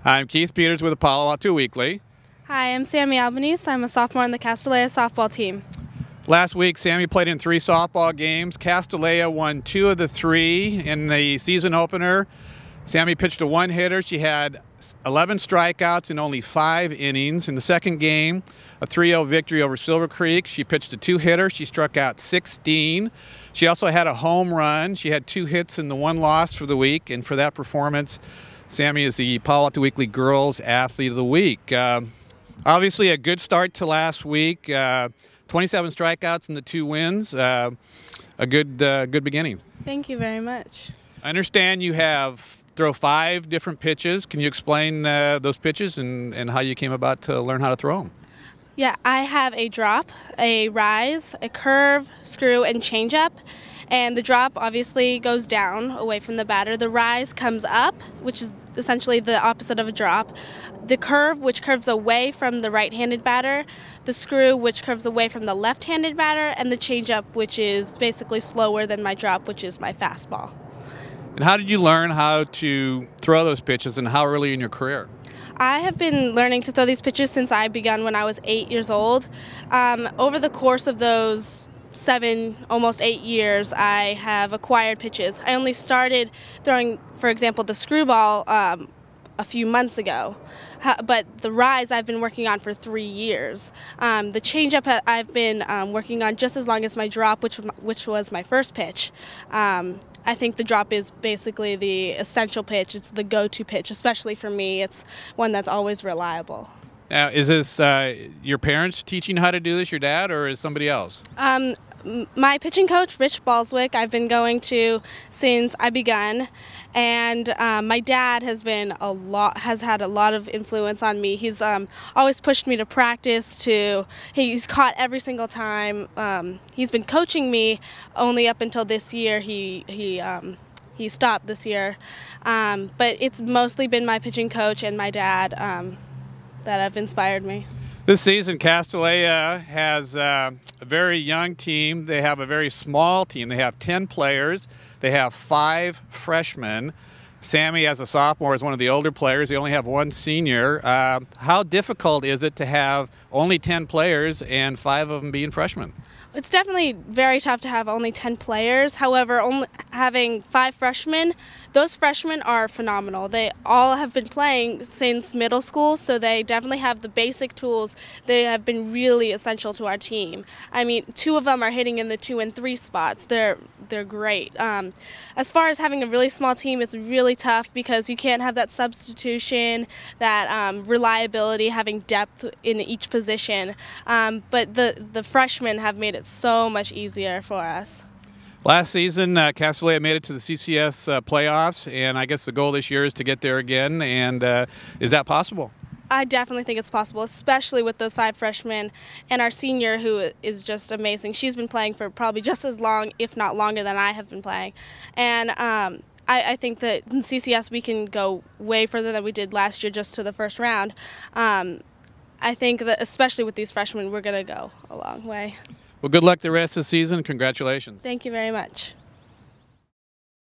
I'm Keith Peters with the Palo Alto Weekly. Hi, I'm Sammy Albanese. I'm a sophomore on the Castilleja softball team. Last week, Sammy played in 3 softball games. Castilleja won 2 of the 3 in the season opener. Sammy pitched a 1-hitter. She had 11 strikeouts in only 5 innings. In the second game, a 3-0 victory over Silver Creek. She pitched a 2-hitter. She struck out 16. She also had a home run. She had 2 hits and the 1 loss for the week. And for that performance, Sammy is the Palo Alto Weekly Girls Athlete of the Week. Obviously, a good start to last week. 27 strikeouts and the 2 wins. A good beginning. Thank you very much. I understand you throw 5 different pitches. Can you explain those pitches and how you came about to learn how to throw them? Yeah, I have a drop, a rise, a curve, screw, and changeup. And the drop obviously goes down away from the batter. The rise comes up, which is essentially the opposite of a drop. The curve, which curves away from the right-handed batter. The screw, which curves away from the left-handed batter. And the changeup, which is basically slower than my drop, which is my fastball. And how did you learn how to throw those pitches, and how early in your career? I have been learning to throw these pitches since I began when I was 8 years old. Over the course of those 7, almost 8 years, I have acquired pitches. I only started throwing, for example, the screwball a few months ago, but the rise I've been working on for 3 years. The changeup I've been working on just as long as my drop, which was my first pitch. I think the drop is basically the essential pitch. It's the go-to pitch, especially for me. It's one that's always reliable. Now, is this your parents teaching how to do this, your dad, or is somebody else? My pitching coach, Rich Balswick, I've been going to since I begun, and my dad has had a lot of influence on me. He's always pushed me to practice. He's caught every single time. He's been coaching me only up until this year. He stopped this year, but it's mostly been my pitching coach and my dad that have inspired me. This season, Castilleja has a very young team. They have a very small team. They have 10 players. They have 5 freshmen. Sammy, as a sophomore, is one of the older players. They only have 1 senior. How difficult is it to have only 10 players and 5 of them being freshmen? It's definitely very tough to have only 10 players. However, only having 5 freshmen, those freshmen are phenomenal. They all have been playing since middle school, so they definitely have the basic tools. They have been really essential to our team. I mean, 2 of them are hitting in the 2 and 3 spots. They're great. As far as having a really small team, it's really tough because you can't have that substitution, that reliability, having depth in each position. But the freshmen have made it so much easier for us. Last season, Castilleja made it to the CCS playoffs, and I guess the goal this year is to get there again. And is that possible? I definitely think it's possible, especially with those 5 freshmen and our senior, who is just amazing. She's been playing for probably just as long, if not longer, than I have been playing. And I think that in CCS we can go way further than we did last year, just to the first round. I think that especially with these freshmen, we're going to go a long way. Well, good luck the rest of the season. Congratulations. Thank you very much.